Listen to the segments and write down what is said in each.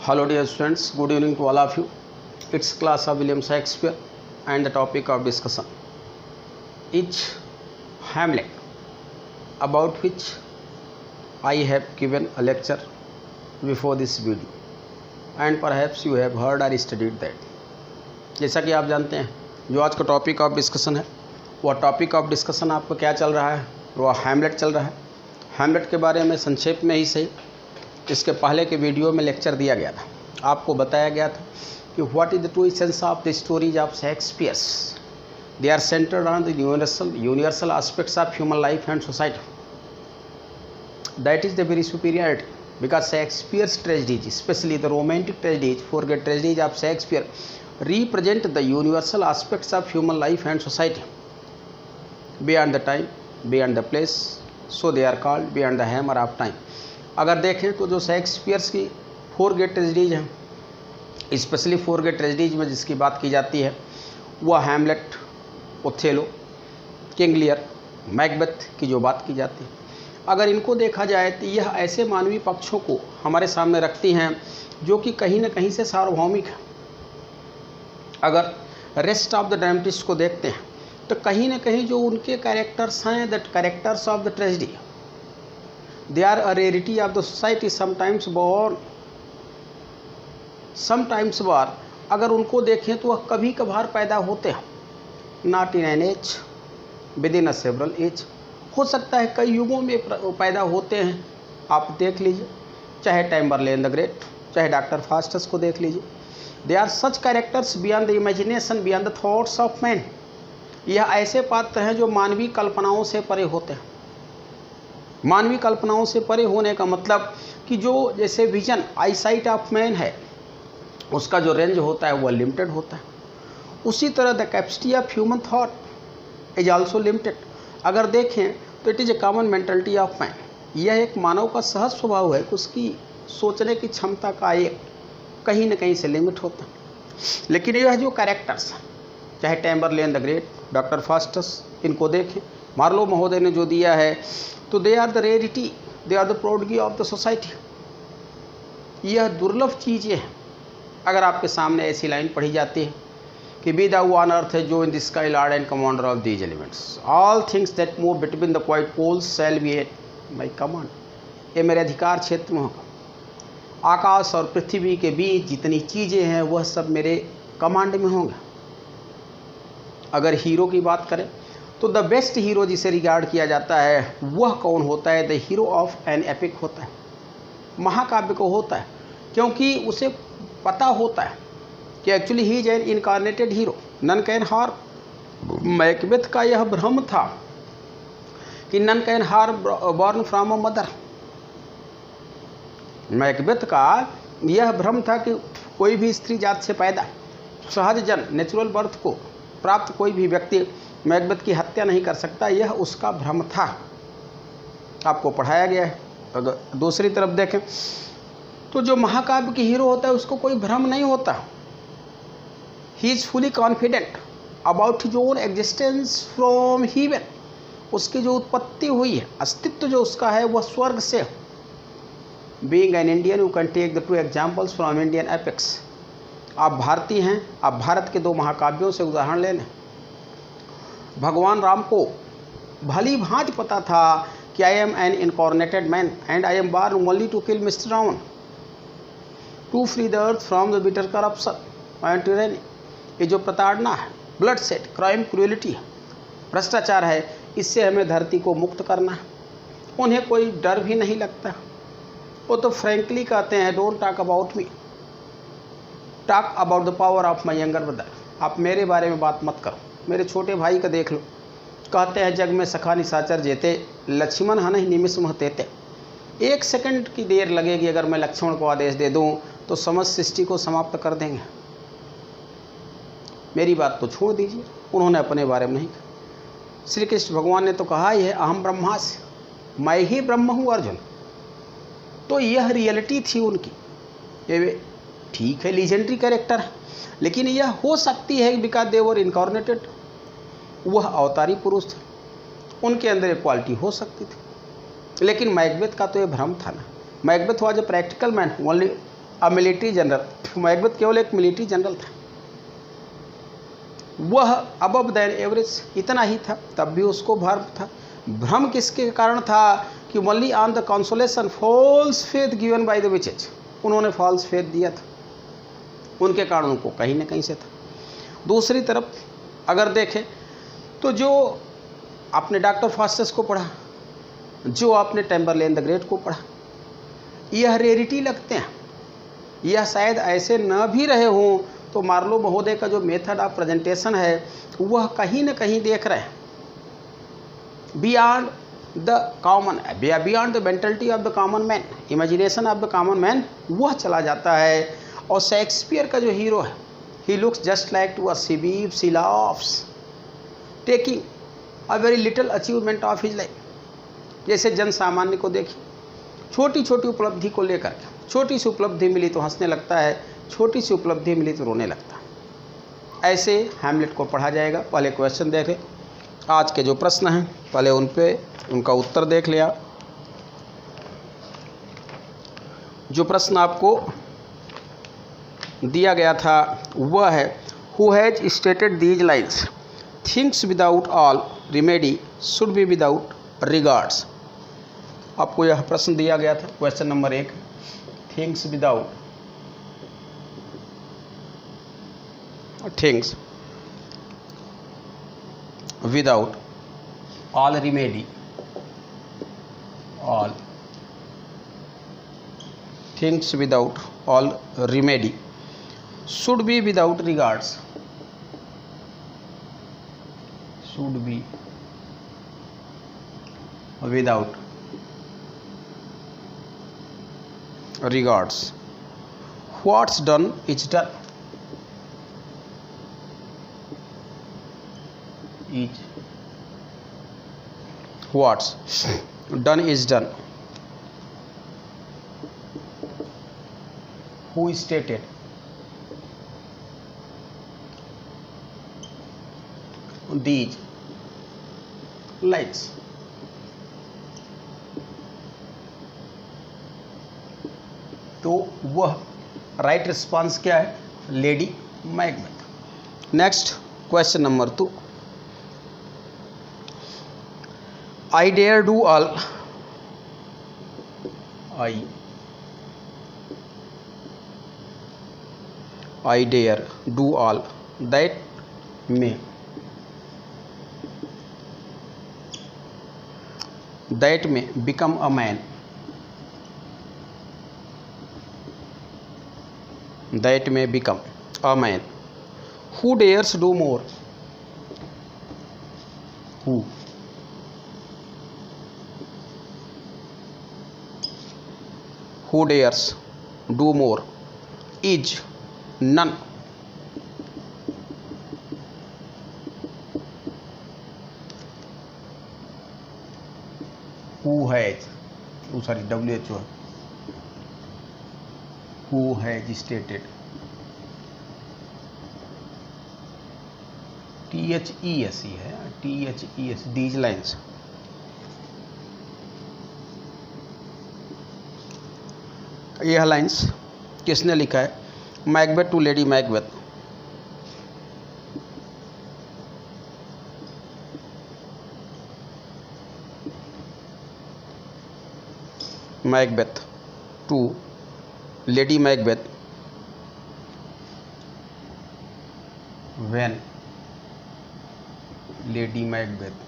Hello dear students, good evening to all of you. It's class of William Shakespeare and the topic of discussion is Hamlet, about which I have given a lecture before this video and perhaps you have heard or studied that. जैसा कि आप जानते हैं जो आज का topic of discussion है वह टॉपिक ऑफ डिस्कशन आपका क्या चल रहा है, वह हैमलेट चल रहा है। हैमलेट के बारे में संक्षेप में ही सही इसके पहले के वीडियो में लेक्चर दिया गया था। आपको बताया गया था कि what is the true essence of the stories of Shakespeare's. They are centred on the universal aspects of human life and society. That is the very superiority because Shakespeare's tragedies, especially the romantic tragedies, forget tragedies of Shakespeare, represent the universal aspects of human life and society, beyond the time, beyond the place, so they are called beyond the hammer of time. अगर देखें तो जो Shakespeare's की four great tragedies हैं, specially four great tragedies में जिसकी बात की जाती है वह Hamlet, Othello, King Lear, Macbeth की जो बात की जाती है, अगर इनको देखा जाए तो यह ऐसे मानवीय पक्षों को हमारे सामने रखती हैं जो कि कहीं न कहीं से सार्वभौमिक है। अगर रेस्ट ऑफ द ड्रामेटिस्ट को देखते हैं तो कहीं न कहीं जो उनके कैरेक्टर्स हैं, that characters of the tragedy, they are a rarity of the society, sometimes born sometimes bar. अगर उनको देखें तो वह कभी कभार पैदा होते हैं, not in an age, within a several age. हो सकता है कई युगों में पैदा होते हैं। आप देख लीजिए, चाहे टैम्बरलेन द ग्रेट, चाहे डॉक्टर फास्टस को देख लीजिए। They are such characters beyond the imagination, beyond the thoughts of man. यह ऐसे पात्र हैं जो मानवीय कल्पनाओं से परे होते हैं। मानवीय कल्पनाओं से परे होने का मतलब कि जो जैसे विजन, आईसाइट ऑफ मैन है, उसका जो रेंज होता है वह लिमिटेड होता है। उसी तरह the capacity of human thought is also limited. अगर देखें तो it is a common mentality of man. यह एक मानव का सहज स्वभाव है कि उसकी सोचने की क्षमता का एक कहीं न कहीं से लिमिट होता है। लेकिन यह जो कैरेक्टर्स हैं, चाहे Tamburlaine the great, doctor Faustus, इनको देखें, मार्लो महोदय ने जो दिया है, तो they are the rarity, they are the prodigy of the society. यह दुर्लभ चीज़ें हैं। अगर आपके सामने ऐसी लाइन पढ़ी जाती है कि बी द वन अर्थ है जो in the sky lord and commander of these elements, all things that move between the quiet poles shall be at my command. ये मेरे अधिकार क्षेत्र में होगा। आकाश और पृथ्वी के बीच जितनी चीज़ें हैं वह सब मेरे कमांड में होंगे। अगर हीरो की बात करें तो द बेस्ट हीरो जिसे रिगार्ड किया जाता है वह कौन होता है? The hero of an epic होता है, महाकाव्य को होता है, क्योंकि उसे पता होता है कि actually he is an incarnated hero, none can harm. Macbeth का यह भ्रम था कि none can harm born from a mother. Macbeth का यह भ्रम था कि कोई भी स्त्री जात से पैदा, सहज जन, नेचुरल बर्थ को प्राप्त कोई भी व्यक्ति मैकबेथ की हत्या नहीं कर सकता। यह उसका भ्रम था, आपको पढ़ाया गया है। अगर दूसरी तरफ देखें तो जो महाकाव्य की हीरो होता है उसको कोई भ्रम नहीं होता। He is fully confident about his own existence from heaven. उसकी जो उत्पत्ति हुई है, अस्तित्व जो उसका है वह स्वर्ग से। Being an Indian you can take the two examples from Indian epics. आप भारतीय हैं, आप भारत के दो महाकाव्यों से उदाहरण ले लें। भगवान राम को भली भांति पता था कि I am an incarnated man and I am born only to kill mister Ravana, to free the earth from the bitter corruption and tyranny. ये जो प्रताड़ना है, ब्लड सेट, क्राइम, क्रूएलिटी है, भ्रष्टाचार है, इससे हमें धरती को मुक्त करना है। उन्हें कोई डर भी नहीं लगता। वो तो फ्रैंकली कहते हैं, don't talk about me, talk about the power of my younger brother. आप मेरे बारे में बात मत करो, मेरे छोटे भाई का देख लो। कहते हैं जग में सखा निशाचर जेते, लक्ष्मण हनहि निमिष मह तेते। एक सेकंड की देर लगेगी अगर मैं लक्ष्मण को आदेश दे दूं तो समस्त सृष्टि को समाप्त कर देंगे। मेरी बात तो छोड़ दीजिए, उन्होंने अपने बारे में नहीं कहा। श्री कृष्ण भगवान ने तो कहा ही है, अहम ब्रह्मास्मि, मैं ही ब्रह्म हूँ अर्जुन। तो यह रियलिटी थी उनकी। ये ठीक है, लीजेंडरी कैरेक्टर है, लेकिन यह हो सकती है बिकॉज दे वर इनकॉर्नेटेड। वह अवतारी पुरुष थे, उनके अंदर एक क्वालिटी हो सकती थी। लेकिन मैकबेथ का तो ये भ्रम था ना। Macbeth was a practical man only a military general. Macbeth केवल एक मिलिट्री जनरल था, वह अबव दैन एवरेज इतना ही था, तब भी उसको भ्रम था। भ्रम किसके कारण था कि only on the consolation false faith given by the witches, उन्होंने फॉल्स फेथ दिया था, उनके कारण उनको कहीं ना कहीं से था। दूसरी तरफ अगर देखें तो जो आपने डॉक्टर फास्टस को पढ़ा, जो आपने टेम्बरलेन द ग्रेट को पढ़ा, यह रेरिटी लगते हैं, यह शायद ऐसे न भी रहे हों, तो मार्लो महोदय का जो मेथड ऑफ प्रेजेंटेशन है वह कहीं ना कहीं देख रहे हैं beyond the common, beyond the mentality of the common man, imagination of the common man, वह चला जाता है। और शेक्सपियर का जो हीरो है, he looks just like to a सिबीब she laughs taking a very little achievement of his life. जैसे जन सामान्य को देखिए, छोटी छोटी उपलब्धि को लेकर के, छोटी सी उपलब्धि मिली तो हंसने लगता है, छोटी सी उपलब्धि मिली तो रोने लगता है। ऐसे हैमलेट को पढ़ा जाएगा। पहले क्वेश्चन देखें, आज के जो प्रश्न हैं पहले उन पे उनका उत्तर देख लिया। जो प्रश्न आपको दिया गया था वह है, who has stated these lines, things without all remedy should be without regards. आपको यह प्रश्न दिया गया था, question number 1, things without all remedy, all things without all remedy should be without regards, should be without regards. What's done is done, is what's done is done. Who stated these lines? तो वह right response क्या है? Lady Macbeth. Next question number 2, I dare do all, I dare do all that may become a man, that may become a man. Who dares do more? Who dares do more is none. Who has, WHO, who has stated, THES ही है, THES, these lines. यह lines किसने लिखा है? Macbeth to lady Macbeth. Macbeth to lady Macbeth when lady Macbeth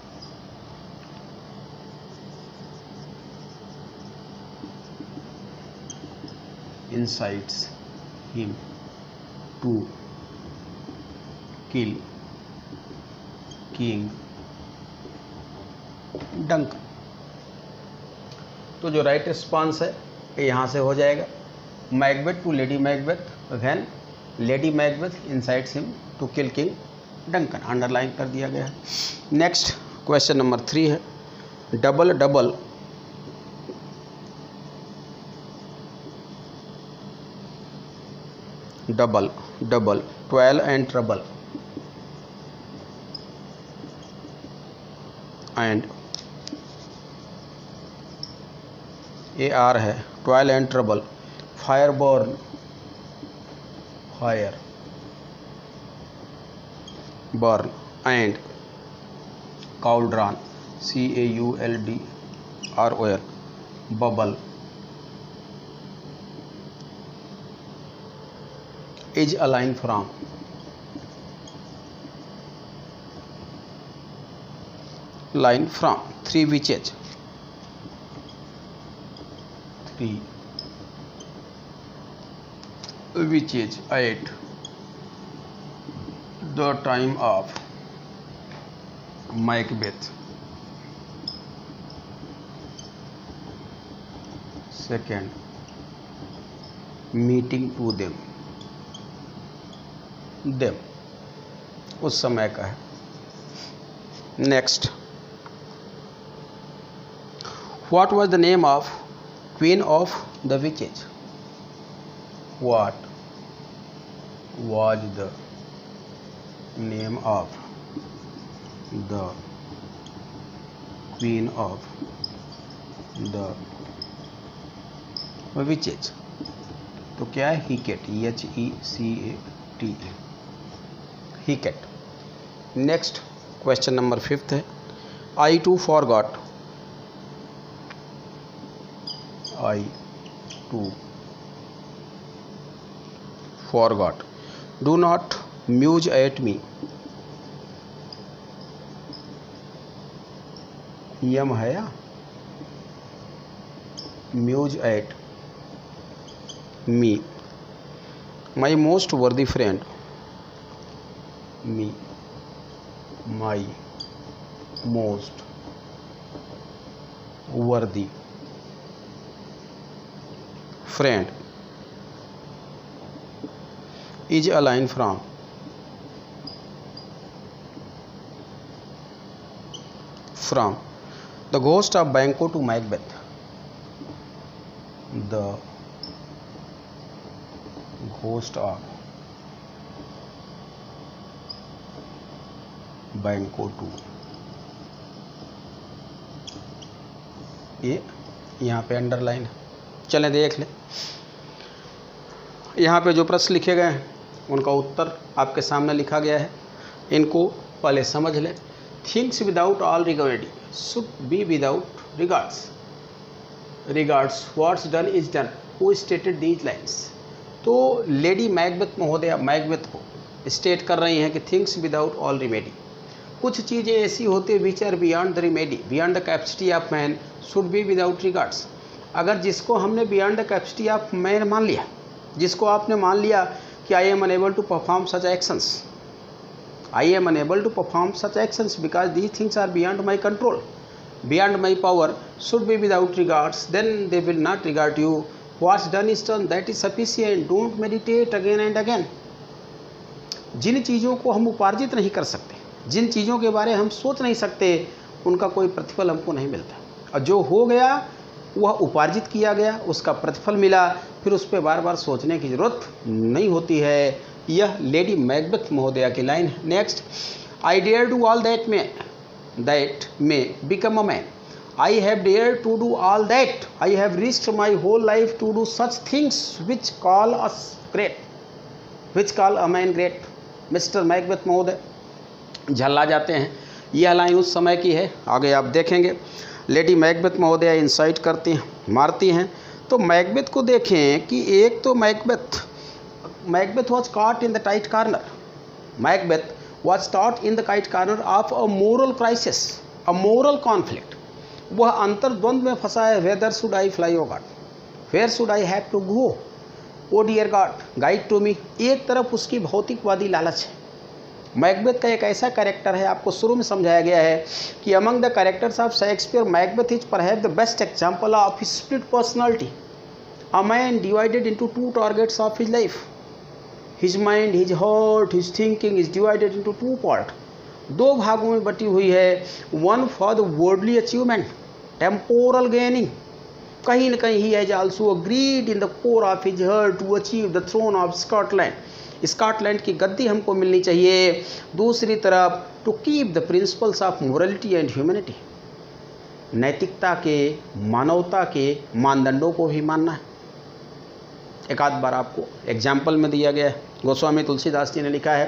incites him to kill King Duncan। तो जो right response है ये यहाँ से हो जाएगा, Macbeth to lady Macbeth when lady Macbeth incites him to kill King Duncan, underline कर दिया गया है। नेक्स्ट क्वेश्चन नंबर 3 है, double double double double 12 and trouble and AR है 12 and trouble, fire burn fire, burn and cauldron, CAULDRON, bubble, is a line from three witches, at the time of Macbeth. Second, meeting to them उस समय का है। Next, what was the name of queen of the witches? What was the name of the queen of the witches? तो क्या है? हीकेट, HECAT, हीकेट। Next question number 5 है, I too forgot, do not muse at me, यम है या muse at me, my most worthy friend, me my most worthy friend is a line from The Ghost of Banquo to Macbeth. The Ghost of Banquo to, ये यहाँ पे underline है। चलें देख लें, यहाँ पे जो प्रश्न लिखे गए हैं उनका उत्तर आपके सामने लिखा गया है, इनको पहले समझ लें। Things without all regarding should be without regards. What's done is done. Who stated these lines? तो लेडी मैकबेथ महोदया मैकबेथ को स्टेट कर रही हैं कि थिंग्स विदाउट ऑल रिमेडी, कुछ चीज़ें ऐसी होती हैं which are beyond the remedy, beyond the capacity of man, should be without regards. अगर जिसको हमने beyond the capacity of man मान लिया, जिसको आपने मान लिया कि I am unable to perform such actions, I am unable to perform such actions because these things are beyond my control, beyond my power, should be without regards, then they will not regard you. What's done is done, that is sufficient. Don't meditate again and again. जिन चीज़ों को हम उपार्जित नहीं कर सकते, जिन चीज़ों के बारे हम सोच नहीं सकते, उनका कोई प्रतिफल हमको नहीं मिलता, और जो हो गया वह उपार्जित किया गया, उसका प्रतिफल मिला, फिर उस पर बार बार सोचने की ज़रूरत नहीं होती है। यह लेडी मैकबेथ महोदया की लाइन है। Next, I dare do all that may become a man, I have dare to do all that, I have risked my whole life to do such things which call a man great. Mister Macbeth महोदय झल्ला जाते हैं। यह line उस समय की है, आगे आप देखेंगे। लेडी मैकबेथ महोदया इंसाइट करती हैं, मारती हैं। तो मैकबेथ को देखें कि एक तो Macbeth was caught in the tight corner. Macbeth was caught in the tight corner of a moral crisis, a moral conflict. वह अंतर्द्वंद में फंसा है। Whether should I fly, O God? Where should I have to go? Oh dear God, guide to me. एक तरफ उसकी भौतिकवादी लालच है। मैकबेथ का एक ऐसा कैरेक्टर है, आपको शुरू में समझाया गया है कि among the characters of Shakespeare Macbeth is perhaps the best example of split personality, a man divided into two targets of his life. His mind, his heart, his thinking is divided into two parts. दो भागों में बटी हुई है। One for the worldly achievement, temporal gaining. कहीं न कहीं he has also agreed in the core of his heart to achieve the throne of Scotland. Scotland की गद्दी हमको मिलनी चाहिए। दूसरी तरफ to keep the principles of morality and humanity. नैतिकता के, मानवता के मानदंडों को भी मानना है। एक आध बार आपको एग्जाम्पल में दिया गया है। गोस्वामी तुलसीदास जी ने लिखा है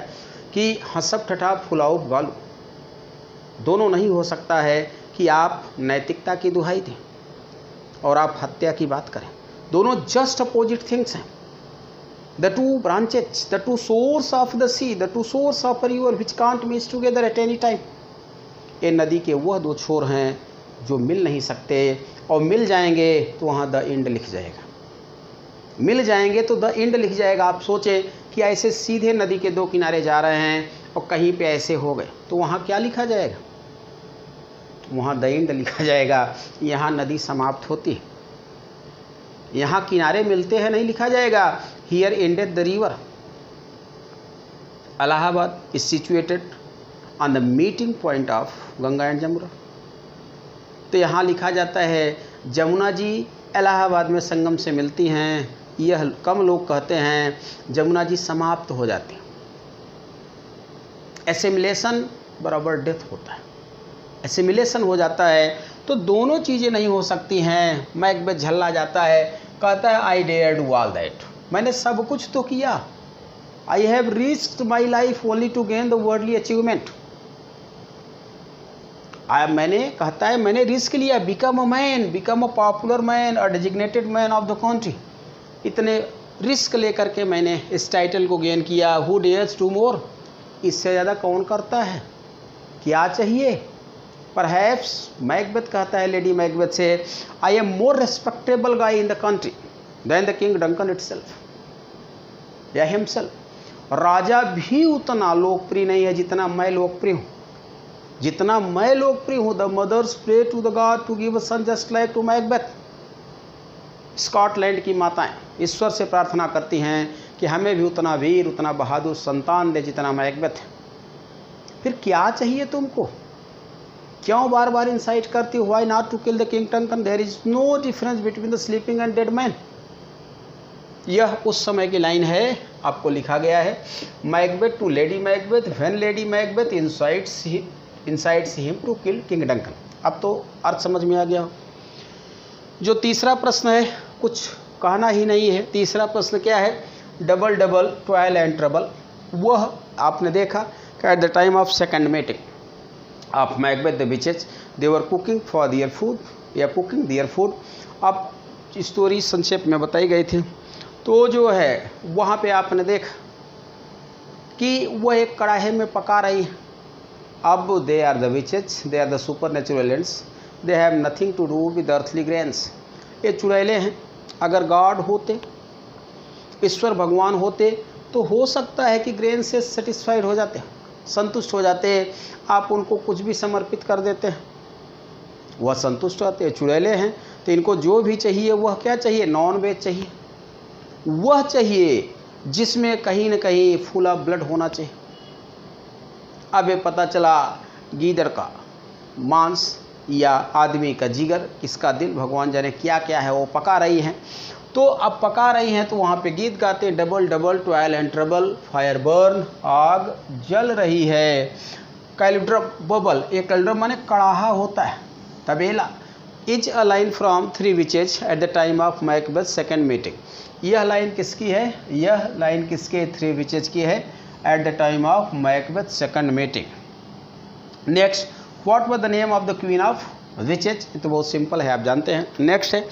कि हंसप ठठा फुलाओ गालू, दोनों नहीं हो सकता है कि आप नैतिकता की दुहाई दें और आप हत्या की बात करें। दोनों जस्ट अपोजिट थिंग्स हैं। The two branches, the two source of the sea, the two source of a river which can't mix together at any time. ये नदी के वह दो छोर हैं जो मिल नहीं सकते, और मिल जाएंगे तो वहाँ द एंड लिख जाएगा। मिल जाएंगे तो द एंड लिख जाएगा। आप सोचें कि ऐसे सीधे नदी के दो किनारे जा रहे हैं और कहीं पे ऐसे हो गए तो वहाँ क्या लिखा जाएगा? वहाँ द एंड लिखा जाएगा। यहाँ नदी समाप्त होती है, यहाँ किनारे मिलते हैं नहीं लिखा जाएगा here ended the river. Allahabad is situated on the meeting point of Ganga and Jamuna. तो यहाँ लिखा जाता है जमुना जी इलाहाबाद में संगम से मिलती हैं। यह कम लोग कहते हैं जमुना जी समाप्त हो जाती हैं। एसिमिलेशन बराबर डेथ होता है, एसिमिलेशन हो जाता है। तो दोनों चीज़ें नहीं हो सकती हैं। मैकबेथ झल्ला जाता है, कहता है I dare do all that, मैंने सब कुछ तो किया। I have risked my life only to gain the worldly achievement. मैंने कहता है मैंने रिस्क लिया, become a man, become a popular man, a designated man of the country. इतने रिस्क लेकर के मैंने इस टाइटल को गेन किया। हु डेयर्स टू मोर, इससे ज़्यादा कौन करता है? क्या चाहिए? परहैप्स मैकबेथ कहता है लेडी मैकबेथ से, I am more respectable guy in the country than the king Duncan itself या हिमसेल्फ। राजा भी उतना लोकप्रिय नहीं है जितना मैं लोकप्रिय हूँ, जितना मैं लोकप्रिय हूँ। The mothers pray to the god to give a son just like to Macbeth. Scotland की माताएं ईश्वर से प्रार्थना करती हैं कि हमें भी उतना वीर, उतना बहादुर संतान दे जितना मैकबेथ है। फिर क्या चाहिए तुमको? क्यों बार बार इंसाइट करती हो? Why not to kill the king Duncan, there is no difference between the sleeping and dead man. यह उस समय की लाइन है, आपको लिखा गया है। Macbeth to lady Macbeth, when lady Macbeth incites him to kill king Duncan. अब तो अर्थ समझ में आ गया हो। जो तीसरा प्रश्न है कुछ कहना ही नहीं है। तीसरा प्रश्न क्या है? Double double toil and trouble. वह आपने देखा कि at the time of second meeting of Macbeth the witches they were cooking for their food या कुकिंग देयर फूड। अब स्टोरी संक्षेप में बताई गई थी। तो जो है वहाँ पे आपने देखा कि वह एक कढ़ाई में पका रही है। अब they are the witches, they are the supernatural ends, they have nothing to do with earthly grains. ये चुड़ैले हैं। अगर गॉड होते, ईश्वर भगवान होते, तो हो सकता है कि ग्रेन से सेटिस्फाइड हो जाते, संतुष्ट हो जाते। आप उनको कुछ भी समर्पित कर देते हैं, वह संतुष्ट होते हैं। चुड़ैले हैं तो इनको जो भी चाहिए वह क्या चाहिए? नॉन वेज चाहिए। वह चाहिए जिसमें कहीं न कहीं फूला ब्लड होना चाहिए। अब ये पता चला गीदड़ का मांस या आदमी का जिगर, किसका दिल, भगवान जाने क्या क्या है वो पका रही हैं। तो अब पका रही हैं तो वहाँ पे गीत गाते हैं, double double toil and trouble, fire burn, आग जल रही है। कैल्ड्रम बबल, ये कैल्ड्रम माने कड़ाहा होता है, तबेला। Is a line from three witches at the time of Macbeth second meeting. यह लाइन किसकी है? यह लाइन किसके? थ्री विचेज की है at the time of Macbeth second meeting. Next, what was the name of the queen of witches? तो बहुत simple है, आप जानते हैं। नेक्स्ट है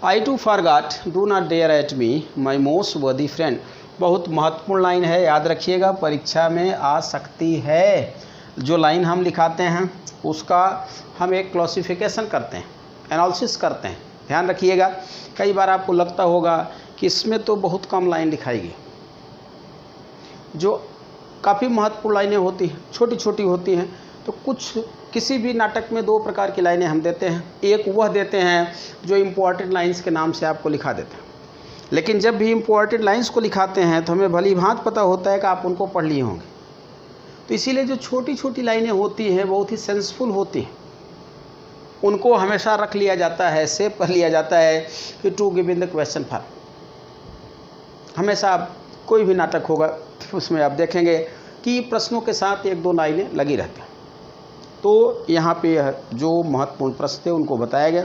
I too forgot do not dare at me my most worthy friend. बहुत महत्वपूर्ण line है, याद रखिएगा, परीक्षा में आ सकती है। जो लाइन हम लिखाते हैं उसका हम एक क्लासिफिकेशन करते हैं, एनालिसिस करते हैं, ध्यान रखिएगा। कई बार आपको लगता होगा कि इसमें तो बहुत कम लाइन लिखाई गई। जो काफ़ी महत्वपूर्ण लाइनें होती हैं, छोटी छोटी होती हैं, तो कुछ किसी भी नाटक में दो प्रकार की लाइनें हम देते हैं। एक वह देते हैं जो इम्पोर्टेंट लाइंस के नाम से आपको लिखा देते हैं, लेकिन जब भी इम्पोर्टेंट लाइंस को लिखाते हैं तो हमें भली भांति पता होता है कि आप उनको पढ़ लिए होंगे। तो इसीलिए जो छोटी छोटी लाइनें होती हैं बहुत ही सेंसफुल होती हैं, उनको हमेशा रख लिया जाता है, सेव कर लिया जाता है कि to give in the question form. हमेशा कोई भी नाटक होगा उसमें आप देखेंगे कि प्रश्नों के साथ एक दो लाइनें लगी रहती हैं। तो यहाँ पे जो महत्वपूर्ण प्रश्न थे उनको बताया गया।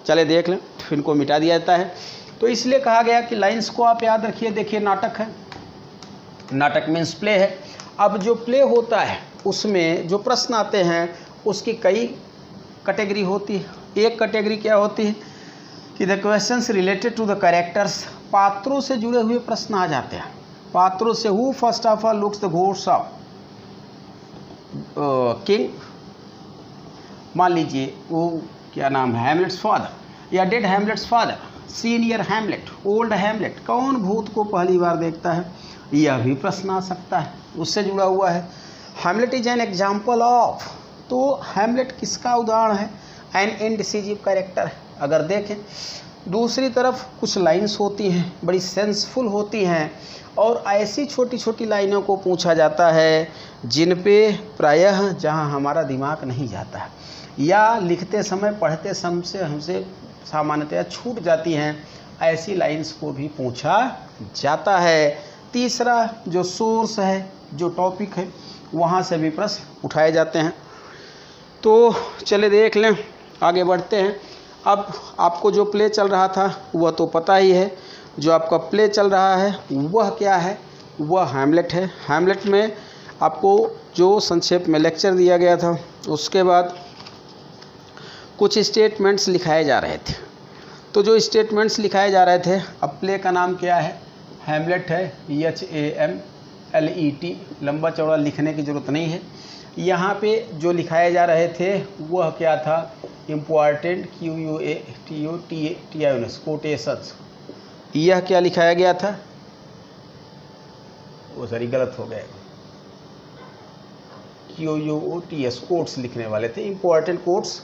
चले देख लें, इनको मिटा दिया जाता है। तो इसलिए कहा गया कि लाइंस को आप याद रखिए। देखिए नाटक है, नाटक मीन्स प्ले है। अब जो प्ले होता है उसमें जो प्रश्न आते हैं उसकी कई कैटेगरी होती है। एक कैटेगरी क्या होती है कि the questions related to the characters, पात्रों से जुड़े हुए प्रश्न आ जाते हैं। पात्रों से, who first of all looks the ghost of king, मान लीजिए वो क्या नाम है, हैमलेट्स फादर या dead Hamlet's father, senior Hamlet, old Hamlet, कौन भूत को पहली बार देखता है, यह भी प्रश्न आ सकता है, उससे जुड़ा हुआ है। Hamlet is an example of, तो हैमलेट किसका उदाहरण है, एन इनडिसिजिव कैरेक्टर है। अगर देखें दूसरी तरफ कुछ लाइंस होती हैं बड़ी सेंसफुल होती हैं और ऐसी छोटी छोटी लाइनों को पूछा जाता है जिन पे प्रायः जहां हमारा दिमाग नहीं जाता है या लिखते समय पढ़ते समय से हमसे सामान्यतया छूट जाती हैं, ऐसी लाइंस को भी पूछा जाता है। तीसरा जो सोर्स है, जो टॉपिक है, वहाँ से भी प्रश्न उठाए जाते हैं। तो चले देख लें, आगे बढ़ते हैं। अब आपको जो प्ले चल रहा था वह तो पता ही है। जो आपका प्ले चल रहा है वह क्या है, वह हैमलेट है। हैमलेट में आपको जो संक्षेप में लेक्चर दिया गया था उसके बाद कुछ स्टेटमेंट्स लिखाए जा रहे थे। तो जो स्टेटमेंट्स लिखाए जा रहे थे, अब प्ले का नाम क्या है, हैमलेट है, HAMLET, लंबा चौड़ा लिखने की ज़रूरत नहीं है। यहाँ पे जो लिखाए जा रहे थे वह क्या था, इम्पॉर्टेंट QUATOTATIONS कोटेशंस। यह क्या लिखाया गया था, वो सॉरी गलत हो गया, QUOTS कोट्स लिखने वाले थे, इम्पॉर्टेंट कोट्स।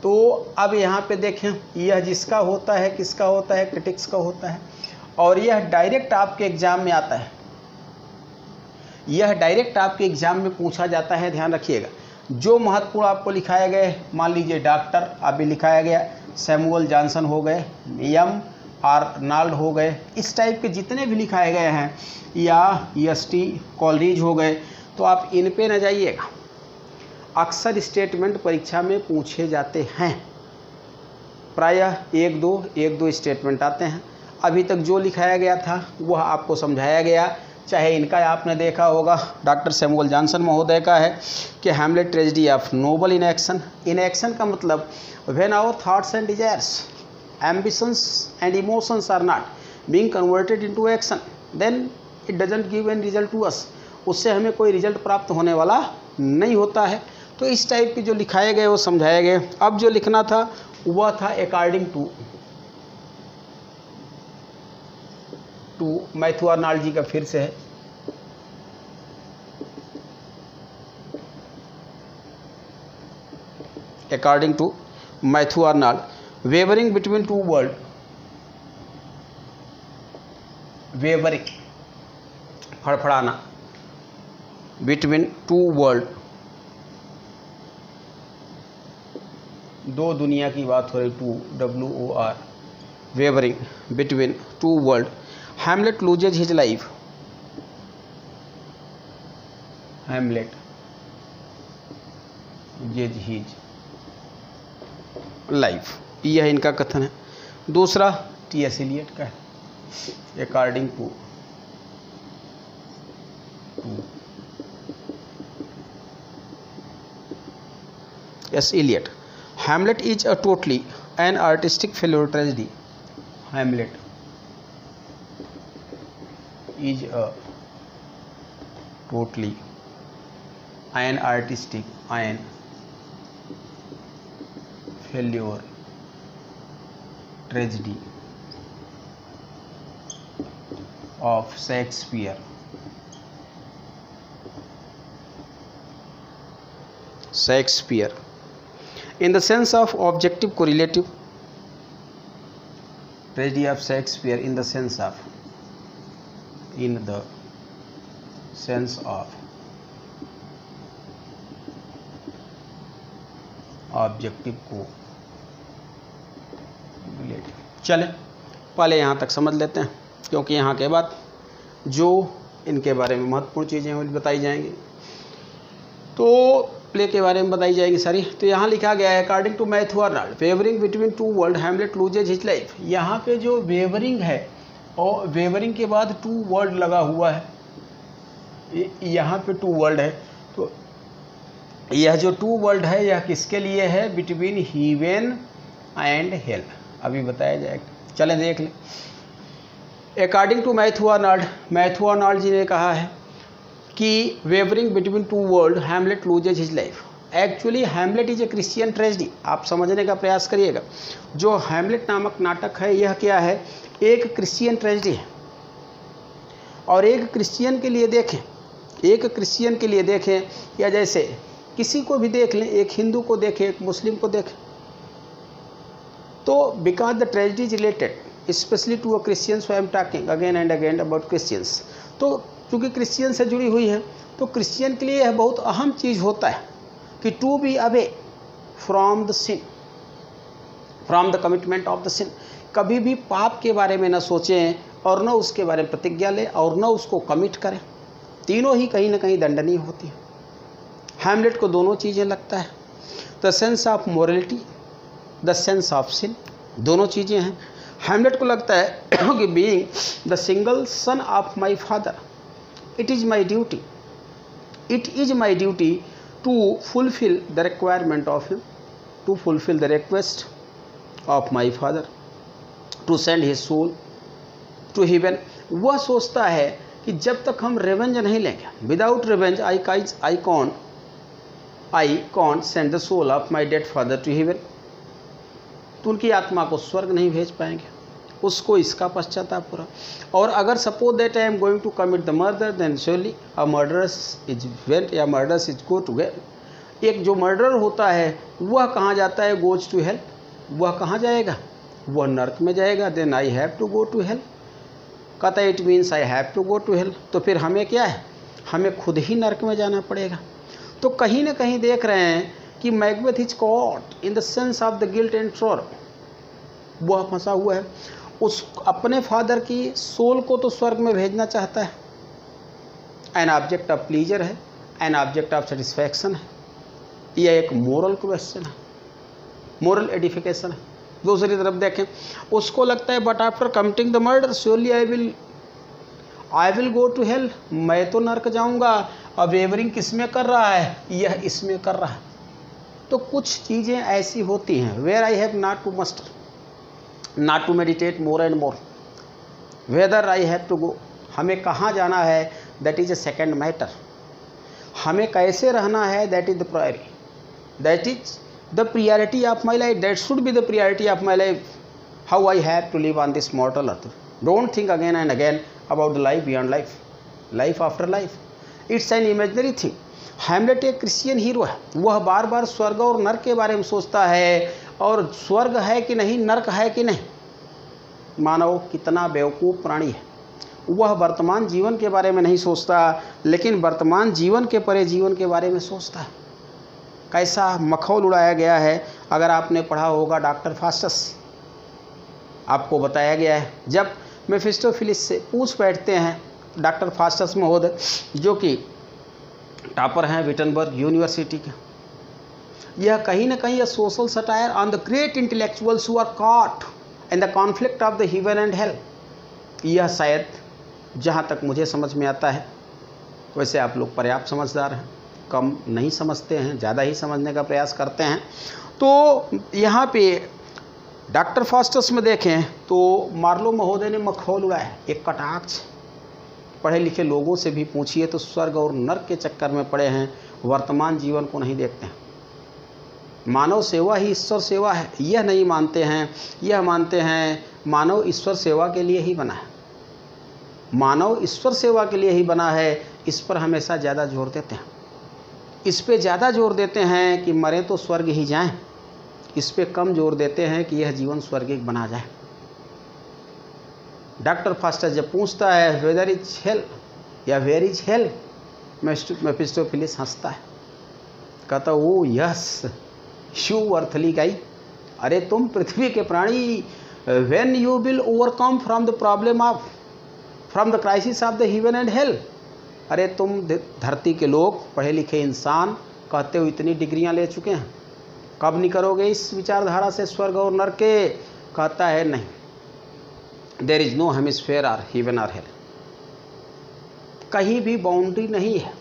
तो अब यहाँ पे देखें, यह जिसका होता है किसका होता है, क्रिटिक्स का होता है और यह डायरेक्ट आपके एग्जाम में आता है। यह डायरेक्ट आपके एग्जाम में पूछा जाता है, ध्यान रखिएगा। जो महत्वपूर्ण आपको लिखाए गए, मान लीजिए डॉक्टर अभी लिखाया गया, सैमुअल जॉनसन हो गए, एम आर्नल्ड हो गए, इस टाइप के जितने भी लिखाए गए हैं, या ST कॉलरिज हो गए, तो आप इन पे न जाइएगा। अक्सर स्टेटमेंट परीक्षा में पूछे जाते हैं, प्रायः एक दो स्टेटमेंट आते हैं। अभी तक जो लिखाया गया था वह आपको समझाया गया। चाहे इनका आपने देखा होगा, डॉक्टर सैमुअल जॉनसन महोदय का है कि Hamlet tragedy of noble inaction. Inaction का मतलब when our thoughts and desires, ambitions and emotions are not being converted into action, then it doesn't give an result to us. उससे हमें कोई result प्राप्त होने वाला नहीं होता है। तो इस टाइप के जो लिखाए गए वो समझाए गए। अब जो लिखना था वह था according to Matthew Arnold ji का फिर से है। According to Matthew Arnold, wavering between two world, wavering फड़फड़ाना, बिटवीन टू वर्ल्ड, दो दुनिया की बात हो रही, two WOR, wavering between two world. Hamlet loses his life, Hamlet loses his life, यह इनका कथन है। दूसरा T.S. एलियट का है, according to S. Eliot, Hamlet is a totally an artistic failure tragedy. Hamlet is a totally an artistic and failure tragedy of Shakespeare. Shakespeare, in the sense of objective correlative, tragedy of Shakespeare in the sense of objective को relative. चले पहले यहाँ तक समझ लेते हैं, क्योंकि यहाँ के बाद जो इनके बारे में महत्वपूर्ण चीज़ें हैं वो बताई जाएंगी। तो प्ले के बारे में बताई जाएगी सारी। तो यहाँ लिखा गया है according to Matthew Arnold wavering between two world Hamlet loses his life. यहाँ पे जो वेवरिंग है और वेवरिंग के बाद टू वर्ल्ड लगा हुआ है, यहाँ पे टू वर्ल्ड है, तो यह जो टू वर्ल्ड है यह किसके लिए है? Between heaven and hell. अभी बताया जाएगा, चलें देख लें। According to Matthew Arnold ji ने कहा है कि wavering between two world Hamlet loses his life. Actually Hamlet is a Christian tragedy. आप समझने का प्रयास करिएगा, जो हैमलेट नामक नाटक है यह क्या है? एक क्रिश्चियन ट्रेजेडी है। और एक क्रिश्चियन के लिए देखें, या जैसे किसी को भी देख लें, एक हिंदू को देखें, एक मुस्लिम को देखें, तो because the tragedy is related specially to a Christian, so I am talking again and again about Christians. तो चूँकि क्रिश्चियन से जुड़ी हुई है, तो क्रिश्चियन के लिए यह बहुत अहम चीज़ होता है कि to be away from the sin, from the commitment of the sin. कभी भी पाप के बारे में न सोचें और न उसके बारे में प्रतिज्ञा लें और न उसको कमिट करें। तीनों ही कहीं ना कहीं दंडनीय होती है। हैमलेट को दोनों चीज़ें लगता है, the sense of morality, the sense of sin, दोनों चीज़ें हैं। हैमलेट को लगता है कि being the single son of my father, it is my duty to fulfil the requirement of him, to fulfil the request of my father, to send his soul to heaven. वह सोचता है कि जब तक हम रिवेंज नहीं लेंगे, without revenge I can't send the soul of my dead father to heaven. तो उनकी आत्मा को स्वर्ग नहीं भेज पाएंगे, उसको इसका पश्चाताप पूरा। और अगर suppose that I am going to commit the murder, then surely a murderous is went या murderous is go to well. एक जो मर्डर होता है वह कहाँ जाता है? Goes to hell. वह कहाँ जाएगा? वह नर्क में जाएगा। Then I have to go to hell. कहता है it means I have to go to hell. तो फिर हमें क्या है? हमें खुद ही नर्क में जाना पड़ेगा। तो कहीं ना कहीं देख रहे हैं कि Macbeth is cot in the sense of the guilt and sorrow. वह फंसा हुआ है, उस अपने फादर की सोल को तो स्वर्ग में भेजना चाहता है। एन ऑब्जेक्ट ऑफ प्लीजर है, एन ऑब्जेक्ट ऑफ सेटिस्फैक्शन है। यह एक मोरल क्वेश्चन है, मोरल एडिफिकेशन है। दूसरी तरफ देखें, उसको लगता है but after committing the murder surely I will go to hell. मैं तो नर्क जाऊंगा। अब वेवरिंग किस में कर रहा है? यह इसमें कर रहा है। तो कुछ चीज़ें ऐसी होती हैं where I have not to muster, not to meditate more and more, whether I have to go. हमें कहाँ जाना है that is a second matter. हमें कैसे रहना है that is the priority, that is the priority of my life, that should be the priority of my life. How I have to live on this mortal earth. Don't think again and again about the life beyond life, life after life. It's an imaginary thing. Hamlet एक Christian hero है। वह बार बार स्वर्ग और नर्क के बारे में सोचता है, और स्वर्ग है कि नहीं, नर्क है कि नहीं। मानव कितना बेवकूफ़ प्राणी है। वह वर्तमान जीवन के बारे में नहीं सोचता, लेकिन वर्तमान जीवन के परे जीवन के बारे में सोचता है। कैसा मखौल उड़ाया गया है। अगर आपने पढ़ा होगा डॉक्टर फास्टस, आपको बताया गया है जब मेफिस्टोफिलिस से पूछ बैठते हैं डॉक्टर फास्टस महोदय, जो कि टॉपर हैं विटनबर्ग यूनिवर्सिटी के, यह कहीं ना कहीं social satire on the great intellectuals who are caught in the conflict of the heaven and hell. यह शायद जहाँ तक मुझे समझ में आता है, वैसे आप लोग पर्याप्त समझदार हैं, कम नहीं समझते हैं, ज़्यादा ही समझने का प्रयास करते हैं। तो यहाँ पे डॉक्टर फास्टस में देखें तो मार्लो महोदय ने मखौल उड़ाया, एक कटाक्ष। पढ़े लिखे लोगों से भी पूछिए तो स्वर्ग और नर्क के चक्कर में पड़े हैं, वर्तमान जीवन को नहीं देखते हैं। मानव सेवा ही ईश्वर सेवा है, यह नहीं मानते हैं। यह मानते हैं मानव ईश्वर सेवा के लिए ही बना है, मानव ईश्वर सेवा के लिए ही बना है। इस पर हमेशा ज़्यादा जोर देते हैं, इस पे ज़्यादा जोर देते हैं कि मरे तो स्वर्ग ही जाएं। इस पे कम जोर देते हैं कि यह जीवन स्वर्गिक बना जाए। डॉक्टर फास्टस जब पूछता है वेदर इज हेल या वेयर इज हेल, मेफिस्टोफिलिस हंसता है, कहता ओ यस यू अर्थली गाई, अरे तुम पृथ्वी के प्राणी, when you will overcome from the problem of, from the crisis of the heaven and hello. अरे तुम धरती के लोग, पढ़े लिखे इंसान, कहते हो इतनी डिग्रियां ले चुके हैं, कब निकलोगे इस विचारधारा से स्वर्ग और नरक के? कहता है नहीं, there is no hemisphere or heaven or hell, कहीं भी बाउंड्री नहीं है,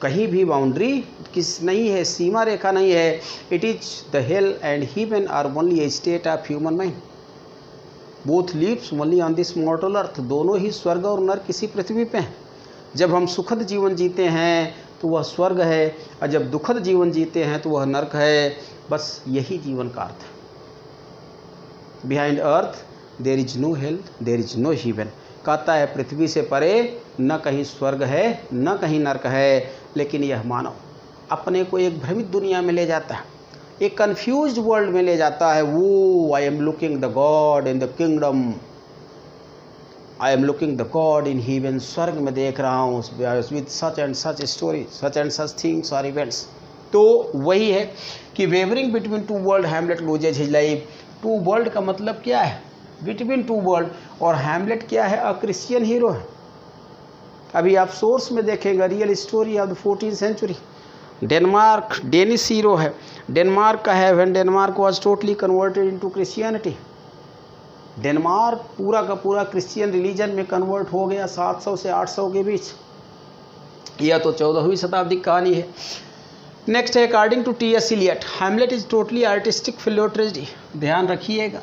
कहीं भी बाउंड्री किस नहीं है, सीमा रेखा नहीं है। It is the hell and heaven are only a state of human mind, both lives only on this mortal earth, दोनों ही स्वर्ग और नरक किसी पृथ्वी पे हैं। जब हम सुखद जीवन जीते हैं तो वह स्वर्ग है, और जब दुखद जीवन जीते हैं तो वह नरक है। बस यही जीवन का अर्थ है। Behind earth there is no hell, there is no heaven. कहता है पृथ्वी से परे न कहीं स्वर्ग है न कहीं नरक है, लेकिन यह मानव अपने को एक भ्रमित दुनिया में ले जाता है, एक कंफ्यूज्ड वर्ल्ड में ले जाता है। वो I am looking the god in the kingdom, I am looking the god in heaven, स्वर्ग में देख रहा हूँ with such and such story, such and such things और इवेंट्स। तो वही है कि wavering between two world Hamlet loses his life. Two world का मतलब क्या है? Between two world. और हैमलेट क्या है? अ क्रिश्चियन हीरो है। अभी आप सोर्स में देखेंगे real story of the 14th century. Denmark Danish hero है, डेनमार्क का है। When Denmark was totally converted into Christianity, Denmark पूरा का पूरा क्रिश्चियन रिलीजन में कन्वर्ट हो गया 700 से 800 के बीच। यह तो 14वीं शताब्दी की कहानी है। नेक्स्ट है according to T S. Eliot, Hamlet is totally artistic failure tragedy. ध्यान रखिएगा,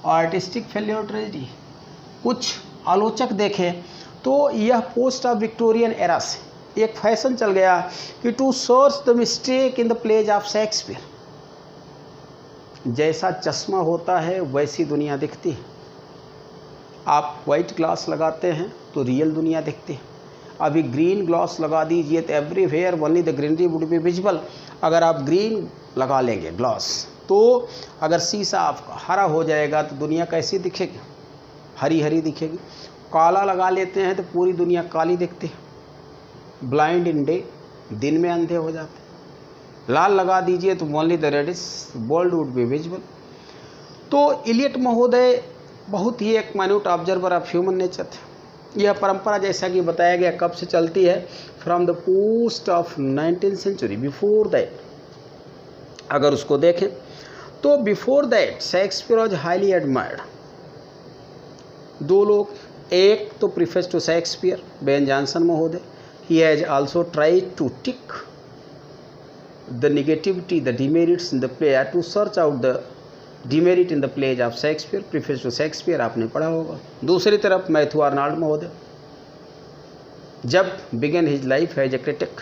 आर्टिस्टिक फेल्योर ट्रेजेडी। कुछ आलोचक देखें तो यह पोस्ट ऑफ विक्टोरियन एरा से एक फैशन चल गया कि to search the mistake in the plays of Shakespeare. जैसा चश्मा होता है वैसी दुनिया दिखती है। आप वाइट ग्लास लगाते हैं तो रियल दुनिया दिखती है। अभी ग्रीन ग्लास लगा दीजिए तो everywhere only the greenery would be visible. अगर आप ग्रीन लगा लेंगे ग्लास तो अगर शीशा आपका हरा हो जाएगा तो दुनिया कैसी दिखेगी? हरी हरी दिखेगी। काला लगा लेते हैं तो पूरी दुनिया काली दिखती है। ब्लाइंड इन डे, दिन में अंधे हो जाते हैं। लाल लगा दीजिए तो only the reddish world would be visible. तो इलियट महोदय बहुत ही एक minute observer of human nature थे। यह परंपरा जैसा कि बताया गया कब से चलती है? From the post of 19th century. Before that अगर उसको देखें तो before that Shakespeare was highly admired. दो लोग, एक तो preface to Shakespeare Ben Jonson महोदय, he has also tried to tick the negativity, the demerits in the play, to search out the demerit in the plays of Shakespeare, preface to Shakespeare आपने पढ़ा होगा। दूसरी तरफ Matthew Arnold महोदय जब began his life as a critic,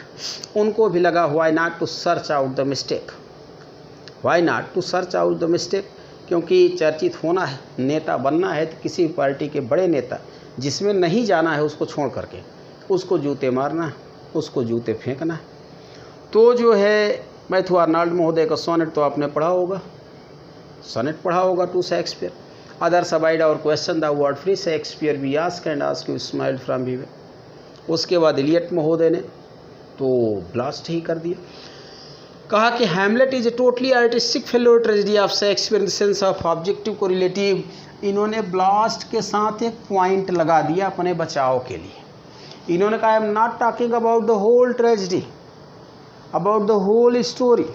उनको भी लगा why not to search out the mistake, why not to search out the mistake, क्योंकि चर्चित होना है, नेता बनना है तो किसी पार्टी के बड़े नेता जिसमें नहीं जाना है उसको छोड़ करके उसको जूते मारना है, उसको जूते फेंकना है। तो जो है मैथ्यू आर्नल्ड महोदय का सोनेट तो आपने पढ़ा होगा, सोनेट पढ़ा होगा to Shakespeare. Others avoid our question the word free Shakespeare be ask and ask you smiled from बिवे। उसके बाद इलियट महोदय ने तो ब्लास्ट ही कर दिया, कहा कि Hamlet is a totally artistic failure tragedy of Shakespeare in the sense of objective correlative. इन्होंने ब्लास्ट के साथ एक पॉइंट लगा दिया अपने बचाव के लिए। इन्होंने कहा आई am not talking about the whole tragedy, about the whole story,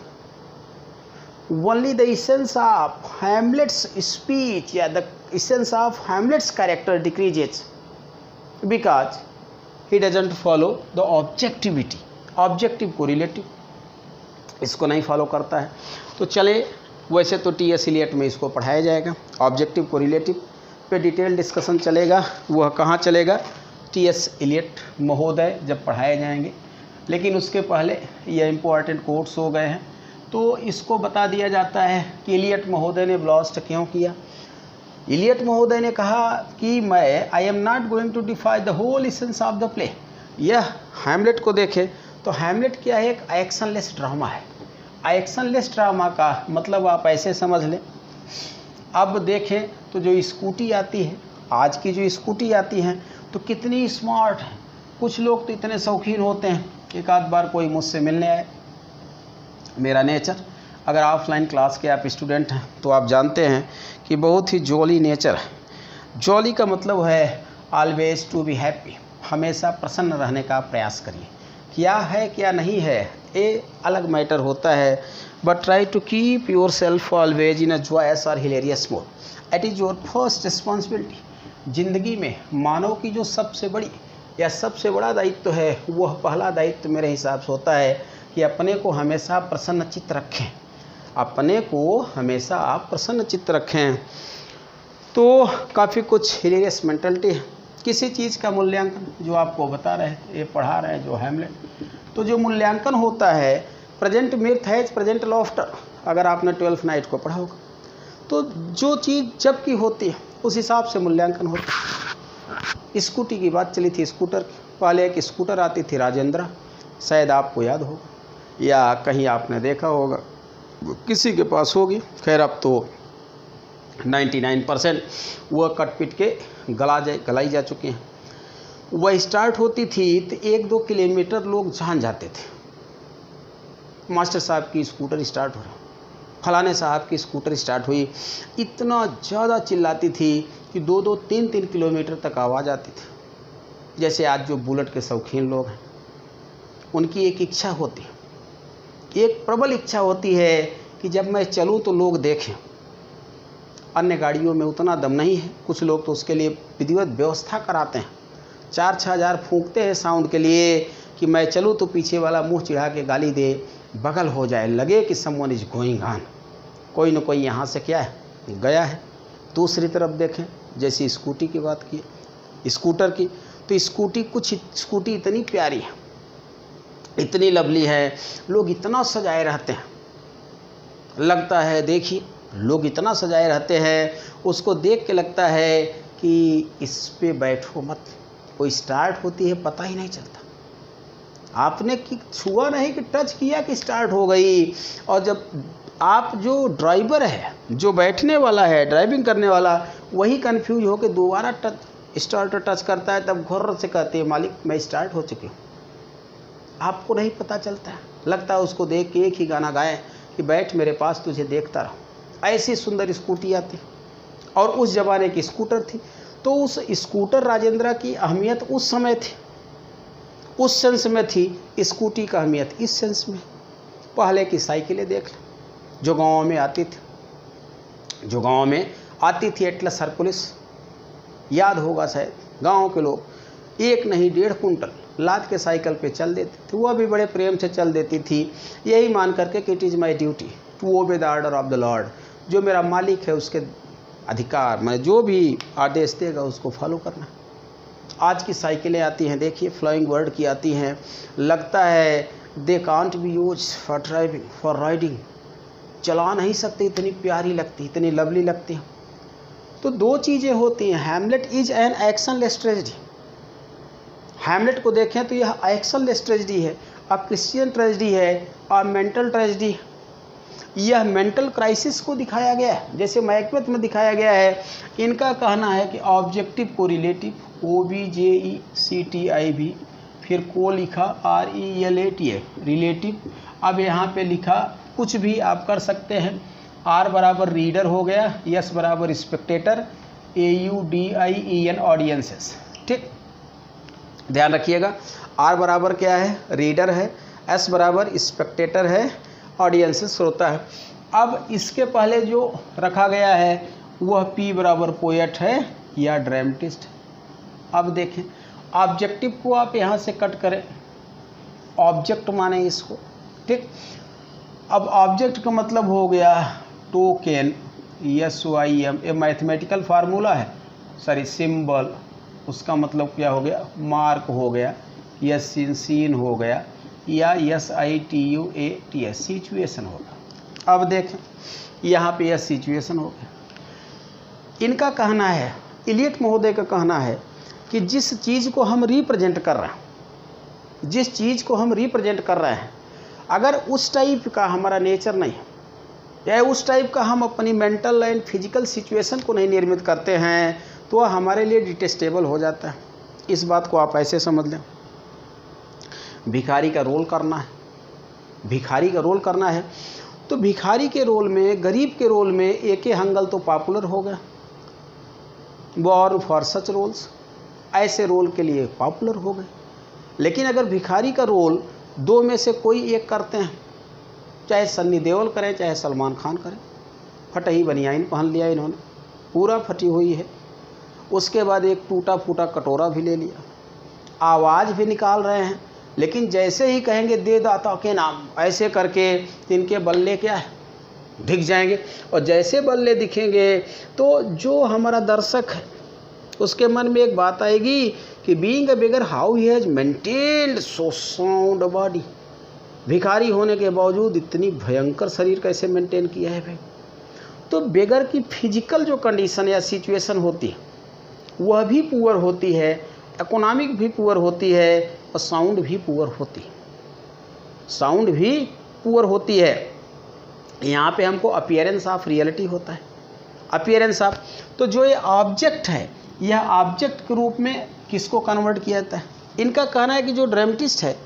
only the essence of Hamlet's speech, the essence of Hamlet's character decreases because he doesn't follow the objectivity, objective correlative, इसको नहीं follow करता है। तो चले, वैसे तो T.S.. Elliot में इसको पढ़ाया जाएगा, ऑब्जेक्टिव कोरिलेटिव पे डिटेल डिस्कशन चलेगा। वह कहाँ चलेगा? टी.एस. इलियट महोदय जब पढ़ाए जाएंगे। लेकिन उसके पहले ये इम्पोर्टेंट कोट्स हो गए हैं, तो इसको बता दिया जाता है कि इलियट महोदय ने ब्लास्ट क्यों किया। इलियट महोदय ने कहा कि मैं I am not going to defy the whole essence of the play. यह हैमलेट को देखें तो हैमलेट क्या है? एक एक्शनलेस ड्रामा है। एक्शनलेस ड्रामा का मतलब आप ऐसे समझ लें, अब देखें तो जो स्कूटी आती है, आज की जो स्कूटी आती हैं तो कितनी स्मार्ट है। कुछ लोग तो इतने शौकीन होते हैं, एक आध बार कोई मुझसे मिलने आए, मेरा नेचर, अगर ऑफलाइन क्लास के आप स्टूडेंट हैं तो आप जानते हैं कि बहुत ही जॉली नेचर है। जॉली का मतलब है ऑलवेज टू बी हैप्पी, हमेशा प्रसन्न रहने का प्रयास करिए। क्या है क्या नहीं है ये अलग मैटर होता है, but try to keep yourself always in a joyous और hilarious mode. It is your first responsibility. ज़िंदगी में मानव की जो सबसे बड़ी या सबसे बड़ा दायित्व है, वह पहला दायित्व मेरे हिसाब से होता है कि अपने को हमेशा प्रसन्नचित्त रखें। अपने को हमेशा आप प्रसन्नचित्त रखें। तो काफ़ी कुछ हिलेरियस मेंटलिटी है। किसी चीज़ का मूल्यांकन जो आपको बता रहे थे, ये पढ़ा रहे हैं जो हैमलेट, तो जो मूल्यांकन होता है प्रेजेंट मिर्थ हैज प्रेजेंट लॉफ्टर, अगर आपने 12th नाइट को पढ़ा होगा, तो जो चीज़ जब की होती है उस हिसाब से मूल्यांकन होता है। स्कूटी की बात चली थी, स्कूटर की। पहले एक स्कूटर आती थी राजेंद्रा, शायद आपको याद होगा या कहीं आपने देखा होगा, किसी के पास होगी। खैर अब तो 99% वह कट पिट के गलाई जा चुके हैं। वह स्टार्ट होती थी तो 1-2 किलोमीटर लोग जान जाते थे। मास्टर साहब की स्कूटर स्टार्ट हो रहा, फलाने साहब की स्कूटर स्टार्ट हुई, इतना ज़्यादा चिल्लाती थी कि 2-2, 3-3 किलोमीटर तक आवाज़ आती थी। जैसे आज जो बुलेट के शौकीन लोग हैं, उनकी एक इच्छा होती है, एक प्रबल इच्छा होती है कि जब मैं चलूं तो लोग देखें। अन्य गाड़ियों में उतना दम नहीं है। कुछ लोग तो उसके लिए विधिवत व्यवस्था कराते हैं, 4-6 हज़ार फूंकते हैं साउंड के लिए कि मैं चलूँ तो पीछे वाला मुंह चिढ़ा के गाली दे, बगल हो जाए, लगे कि समवन इज गोइंग ऑन, कोई न कोई यहाँ से क्या है गया है। दूसरी तरफ देखें, जैसे स्कूटी की बात की, स्कूटर की, तो स्कूटी इतनी प्यारी है, इतनी लवली है, लोग इतना सजाए रहते हैं, लगता है देखिए लोग इतना सजाए रहते हैं, उसको देख के लगता है कि इस पे बैठो मत, कोई स्टार्ट होती है पता ही नहीं चलता। आपने कि छुआ नहीं कि टच किया कि स्टार्ट हो गई। और जब आप जो ड्राइवर है, जो बैठने वाला है, ड्राइविंग करने वाला, वही कंफ्यूज हो के दोबारा टच करता है, तब घुर्र से कहते हैं मालिक मैं स्टार्ट हो चुकी हूँ। आपको नहीं पता चलता है, लगता है उसको देख के एक ही गाना गाएं कि बैठ मेरे पास तुझे देखता रहूं। ऐसी सुंदर स्कूटी आती, और उस ज़माने की स्कूटर थी। तो उस स्कूटर राजेंद्रा की अहमियत उस समय थी, उस सेंस में थी। स्कूटी का अहमियत इस सेंस में। पहले की साइकिलें देख लें जो गाँव में आती थी, एटलस हरकुलिस, याद होगा शायद। गांव के लोग 1 नहीं 1.5 कुंटल लाद के साइकिल पे चल देते थे। वह भी बड़े प्रेम से चल देती थी, यही मान करके कि it is my duty to obey the order of the lord. जो मेरा मालिक है उसके अधिकार, मैं जो भी आदेश देगा उसको फॉलो करना। आज की साइकिलें आती हैं, देखिए फ्लाइंग बर्ड की आती हैं, लगता है they can't be use for driving, for riding, चला नहीं सकते, इतनी प्यारी लगती, इतनी लवली लगती हैं। तो 2 चीज़ें होती हैं। Hamlet is an actionless tragedy. Hamlet को देखें तो यह एक्शनलेस ट्रेजेडी है, अ क्रिश्चियन ट्रेजेडी है, अ मेंटल ट्रेजेडी। यह मेंटल क्राइसिस को दिखाया गया है, जैसे मैकबेथ में दिखाया गया है। इनका कहना है कि ऑब्जेक्टिव को रिलेटिव, OBJECTIV, फिर को लिखा RELATA, रिलेटिव। अब यहाँ पे लिखा कुछ भी आप कर सकते हैं। R बराबर रीडर हो गया, S बराबर स्पेक्टेटर, AUDIEN ऑडियंसेस। ठीक, ध्यान रखिएगा। R बराबर क्या है, रीडर है, S बराबर स्पेक्टेटर है, ऑडियंसेस श्रोता है। अब इसके पहले जो रखा गया है वह P बराबर पोएट है या ड्रामेटिस्ट। अब देखें, ऑब्जेक्टिव को आप यहाँ से कट करें, ऑब्जेक्ट माने इसको। ठीक, अब ऑब्जेक्ट का मतलब हो गया टोकन, SOIM, ये मैथमेटिकल फार्मूला है, सॉरी सिंबल, उसका मतलब क्या हो गया, मार्क हो गया, या सीन हो गया, या SITUATS सिचुएशन होगा। अब देखें यहाँ पे यह सिचुएशन हो गया। इनका कहना है, इलियट महोदय का कहना है कि जिस चीज़ को हम रिप्रेजेंट कर रहे हैं, अगर उस टाइप का हमारा नेचर नहीं है, या उस टाइप का हम अपनी मेंटल एंड फिजिकल सिचुएशन को नहीं निर्मित करते हैं, तो वह हमारे लिए डिटेस्टेबल हो जाता है। इस बात को आप ऐसे समझ लें, भिखारी का रोल करना है, तो भिखारी के रोल में, गरीब के रोल में A.K. हंगल तो पॉपुलर हो गया, वॉर फॉर सच रोल्स, ऐसे रोल के लिए पॉपुलर हो गए। लेकिन अगर भिखारी का रोल दो में से कोई एक करते हैं, चाहे सन्नी देओल करें चाहे सलमान खान करें, फटी बनियाइन पहन लिया इन्होंने, पूरा फटी हुई है, उसके बाद एक टूटा फूटा कटोरा भी ले लिया, आवाज़ भी निकाल रहे हैं, लेकिन जैसे ही कहेंगे दे दाता के नाम ऐसे करके, इनके बल्ले क्या है, दिख जाएंगे। और जैसे बल्ले दिखेंगे तो जो हमारा दर्शक है उसके मन में एक बात आएगी कि being a bigger how he has maintained so sound body, भिखारी होने के बावजूद इतनी भयंकर शरीर कैसे मेंटेन किया है भाई। तो बेगर की फिजिकल जो कंडीशन या सिचुएशन होती है वह भी पुअर होती है, इकोनॉमिक भी पुअर होती है और साउंड भी पुअर होती है, साउंड भी पुअर होती है। यहाँ पे हमको अपीयरेंस ऑफ रियलिटी होता है, अपीयरेंस ऑफ, तो जो ये ऑब्जेक्ट है यह ऑब्जेक्ट के रूप में किसको कन्वर्ट किया जाता है। इनका कहना है कि जो ड्रामेटिस्ट है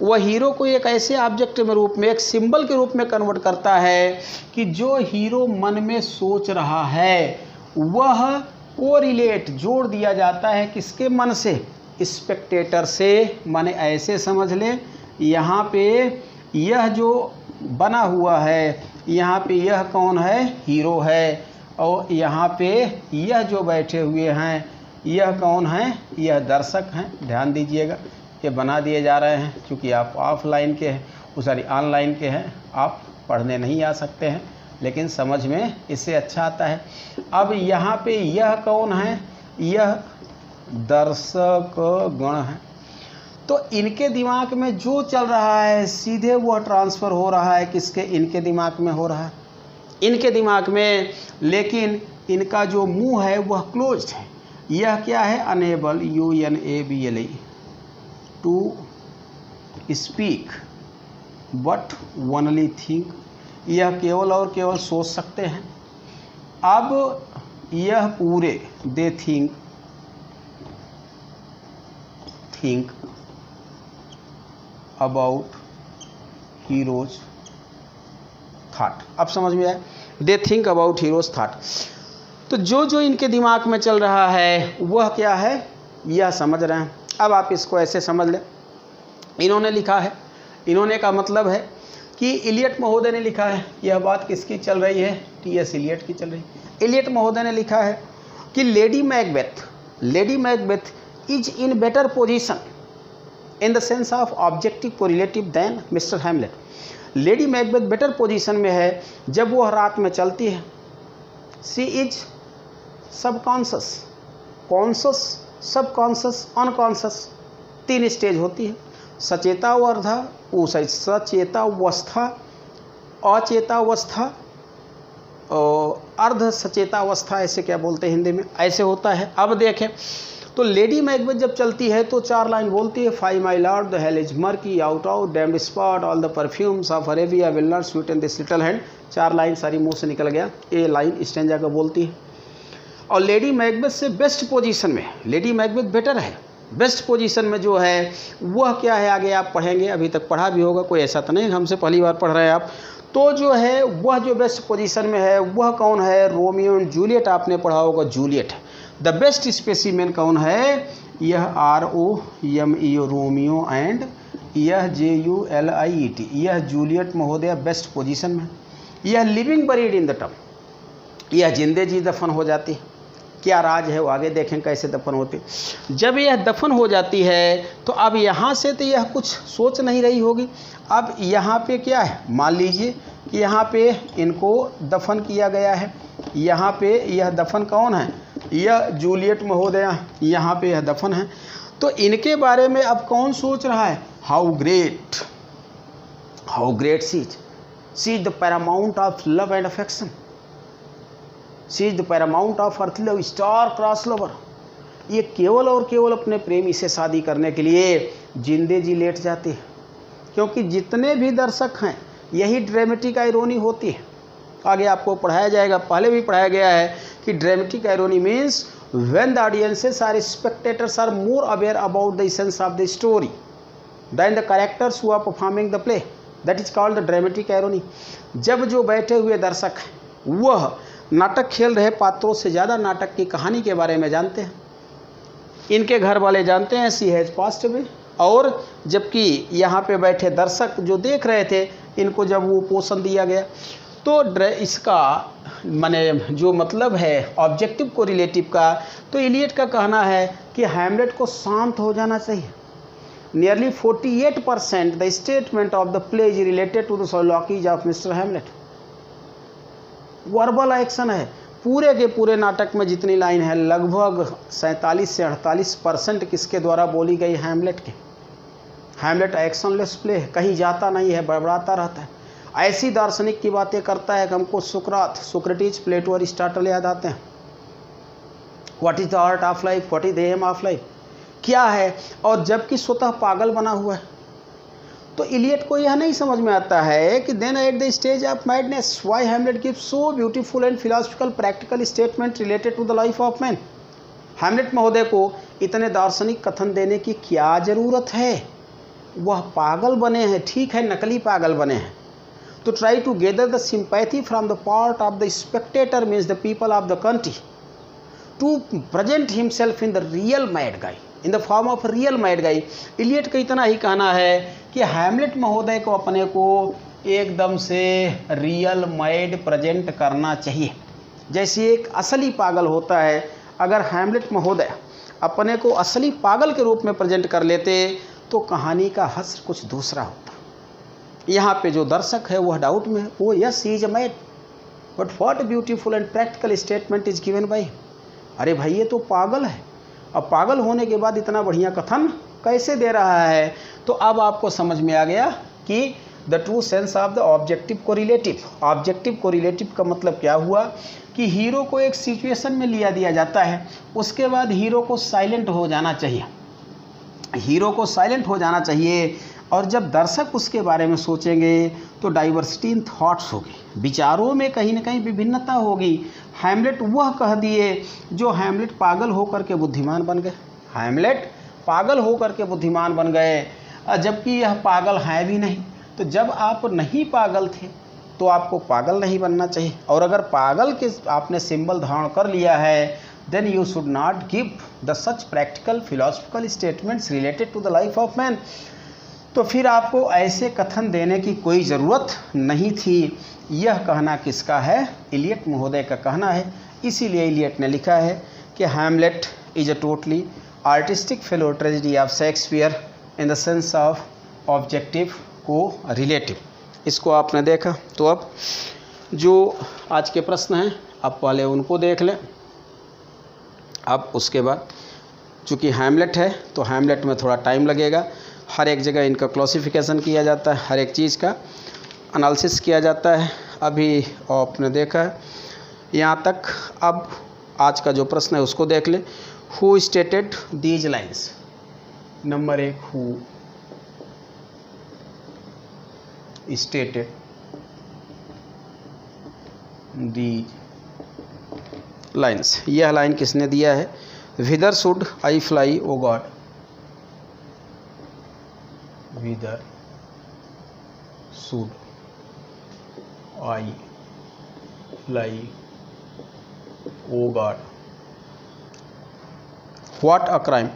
वह हीरो को एक ऐसे ऑब्जेक्ट में रूप में, एक सिंबल के रूप में कन्वर्ट करता है कि जो हीरो मन में सोच रहा है वह कोरिलेट, जोड़ दिया जाता है किसके मन से, स्पेक्टेटर से। माने ऐसे समझ ले, यहाँ पे यह जो बना हुआ है, यहाँ पे यह कौन है, हीरो है, और यहाँ पे यह जो बैठे हुए हैं यह कौन है, यह दर्शक हैं। ध्यान दीजिएगा, ये बना दिए जा रहे हैं, क्योंकि आप ऑफलाइन के हैं, सॉरी ऑनलाइन के हैं, आप पढ़ने नहीं आ सकते हैं, लेकिन समझ में इससे अच्छा आता है। अब यहाँ पे यह कौन है, यह दर्शक गण है। तो इनके दिमाग में जो चल रहा है सीधे वह ट्रांसफ़र हो रहा है किसके, इनके दिमाग में हो रहा है, इनके दिमाग में। लेकिन इनका जो मुंह है वह क्लोज्ड है। यह क्या है, unable, UNABLE, to speak but only think, यह केवल और केवल सोच सकते हैं। अब यह पूरे they think about hero's thought. अब समझ में आया, they think about hero's thought. तो जो जो इनके दिमाग में चल रहा है वह क्या है, यह समझ रहे हैं। अब आप इसको ऐसे समझ लें, इन्होंने लिखा है, इन्होंने का मतलब है कि इलियट महोदय ने लिखा है। यह बात किसकी चल रही है, T.S. इलियट की चल रही है। इलियट महोदय ने लिखा है कि lady Macbeth is in better position in the sense of objective correlative than mister Hamlet. Lady Macbeth better position में है जब वह रात में चलती है। She is subconscious, conscious, subconscious, unconscious, 3 stage होती है, सचेतावस्था, सचेतावस्था, अचेतावस्था और अर्ध सचेतावस्था, ऐसे क्या बोलते हैं हिंदी में, ऐसे होता है। अब देखें तो लेडी मैकबेथ जब चलती है तो 4 लाइन बोलती है, 5 my lord the hell is murky, out out, damned spot, all the perfumes of Arabia will not sweeten this little hand. 4 line सारी मुंह से निकल गया, ये लाइन स्टैंजा का बोलती है। और लेडी मैकबेथ से बेस्ट पोजीशन में, लेडी मैकबेथ बेटर है, बेस्ट पोजीशन में जो है वह क्या है, आगे आप पढ़ेंगे, अभी तक पढ़ा भी होगा, कोई ऐसा तो नहीं हमसे पहली बार पढ़ रहे हैं आप। तो जो है वह जो बेस्ट पोजीशन में है वह कौन है, रोमियो एंड जूलियट, आपने पढ़ा होगा, जूलियट है। द बेस्ट स्पेसिमेन कौन है, यह ROMEO, रोमियो, एंड यह JULIET, यह जूलियट महोदय बेस्ट पोजीशन में। यह लिविंग बरीड इन द टम, यह जिंदे जी दफन हो जाती है। क्या राज है वो आगे देखें कैसे दफन होती। जब यह दफन हो जाती है तो अब यहाँ से तो यह कुछ सोच नहीं रही होगी। अब यहाँ पे क्या है, मान लीजिए कि यहाँ पे इनको दफन किया गया है, यहाँ पे यह दफन कौन है, यह जूलियट महोदया, यहाँ पे यह दफन है। तो इनके बारे में अब कौन सोच रहा है, how great she is the paramount of love and affection, she is the paramount of earth love, star cross lover. ये केवल और केवल अपने प्रेमी से शादी करने के लिए जिंदे जी लेट जाते हैं, क्योंकि जितने भी दर्शक हैं यही ड्रामेटिक आयरोनी होती है। आगे आपको पढ़ाया जाएगा, पहले भी पढ़ाया गया है कि dramatic irony means when the audiences or spectators are more aware about the essence of the story than the characters who are performing the play, that is called the dramatic irony. जब जो बैठे हुए दर्शक हैं वह नाटक खेल रहे पात्रों से ज़्यादा नाटक की कहानी के बारे में जानते हैं। इनके घर वाले जानते हैं सी हैज़ पास्ट अवे, और जबकि यहाँ पे बैठे दर्शक जो देख रहे थे, इनको जब वो पोषण दिया गया, तो इसका माने जो मतलब है ऑब्जेक्टिव को रिलेटिव का, तो इलियट का कहना है कि हैमलेट को शांत हो जाना चाहिए। Nearly 48% the statement of the play is related to the soliloquies of mister Hamlet. Verbal action है पूरे के पूरे नाटक में। जितनी लाइन है लगभग 47 से 48% किसके द्वारा बोली गई? हैमलेट के। हैमलेट एक्शनलेस प्ले है, कहीं जाता नहीं है, बड़बड़ाता रहता है, ऐसी दार्शनिक की बातें करता है कि हमको सोक्रेटिस, प्लेटो, अरिस्टोटल याद आते हैं। What is the art of life, what is the aim of life, क्या है, और जबकि स्वतः पागल बना हुआ है। तो इलियट को यह नहीं समझ में आता है कि then at the stage of madness why Hamlet gives so beautiful and philosophical practical statement related to the life of man. Hamlet महोदय को इतने दार्शनिक कथन देने की क्या ज़रूरत है? वह पागल बने हैं, ठीक है, नकली पागल बने हैं। तो try to gather the sympathy from the part of the spectator means the people of the country to present himself in the real mad guy, in the form of real mad guy. Eliot का इतना ही कहना है कि Hamlet महोदय को अपने को एकदम से रियल मैड प्रेजेंट करना चाहिए, जैसे एक असली पागल होता है। अगर हैमलेट महोदय अपने को असली पागल के रूप में प्रेजेंट कर लेते तो कहानी का हश्र कुछ दूसरा होता। यहाँ पे जो दर्शक है वह डाउट में, वो yes he is a mad, but what beautiful and practical statement is given by. अरे भाई ये तो पागल है, अब पागल होने के बाद इतना बढ़िया कथन कैसे दे रहा है? तो अब आपको समझ में आ गया कि the true sense of the objective correlative. Objective correlative का मतलब क्या हुआ कि हीरो को एक सिचुएशन में लिया दिया जाता है, उसके बाद हीरो को साइलेंट हो जाना चाहिए, हीरो को साइलेंट हो जाना चाहिए। और जब दर्शक उसके बारे में सोचेंगे तो डाइवर्सिटी इन थॉट्स होगी, विचारों में कहीं ना कहीं विभिन्नता होगी। हैमलेट वह कह दिए जो हैमलेट पागल होकर के बुद्धिमान बन गए, हैमलेट पागल होकर के बुद्धिमान बन गए, जबकि यह पागल है भी नहीं। तो जब आप नहीं पागल थे तो आपको पागल नहीं बनना चाहिए, और अगर पागल के आपने सिंबल धारण कर लिया है then you should not give the such practical philosophical statements related to the life of man. तो फिर आपको ऐसे कथन देने की कोई ज़रूरत नहीं थी। यह कहना किसका है? इलियट महोदय का कहना है। इसीलिए इलियट ने लिखा है कि Hamlet is a totally artistic fellow tragedy of Shakespeare in the sense of objective को रिलेटिव। इसको आपने देखा, तो अब जो आज के प्रश्न हैं आप पहले उनको देख लें। अब उसके बाद चूँकि हैमलेट है तो हैमलेट में थोड़ा टाइम लगेगा, हर एक जगह इनका क्लासिफिकेशन किया जाता है, हर एक चीज़ का एनालिसिस किया जाता है। अभी आपने देखा है यहाँ तक। अब आज का जो प्रश्न है उसको देख ले। Who stated these lines? Number 1, who stated these lines? यह लाइन किसने दिया है? Whither should I fly O God, whither should I fly O God, what a crime,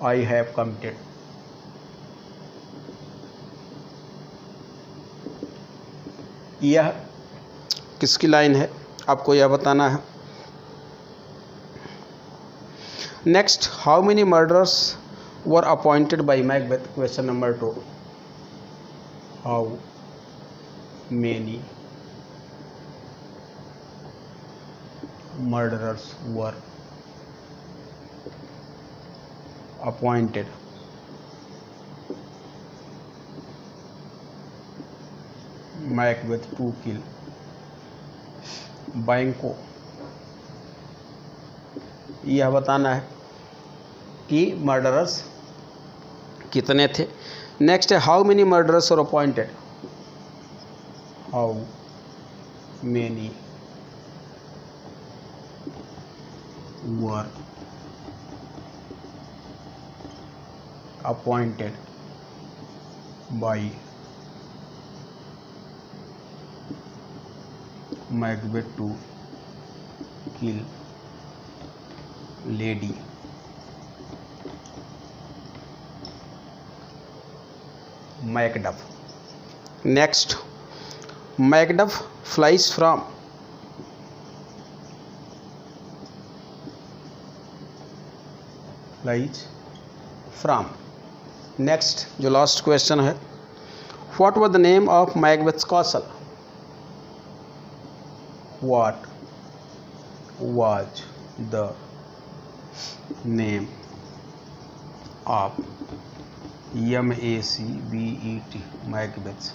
I have committed. यह किसकी लाइन है आपको यह बताना है। Next, how many murderers were appointed by Macbeth? Question number 2, how many murderers were appointed Macbeth to kill Banquo? यह बताना है कि मर्डरर्स कितने थे। नेक्स्ट है how many murderers are appointed? How many were appointed by Macbeth to kill lady Macduff. Next, Macduff flies from, next जो last question है, what was the name of Macbeth's castle, what was the name of MACBET Macbeth's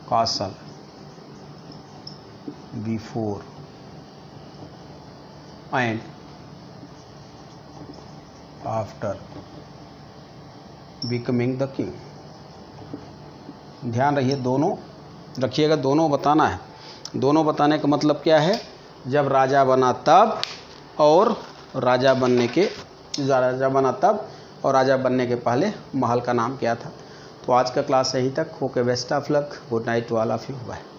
castle before and after becoming the king. ध्यान रखिए, दोनों रखिएगा, दोनों बताना है। दोनों बताने का मतलब क्या है, जब राजा बना तब और राजा बनने के पहले महल का नाम क्या था। तो आज का क्लास यहीं तक। Okay, best of luck, good night to all of you, bye.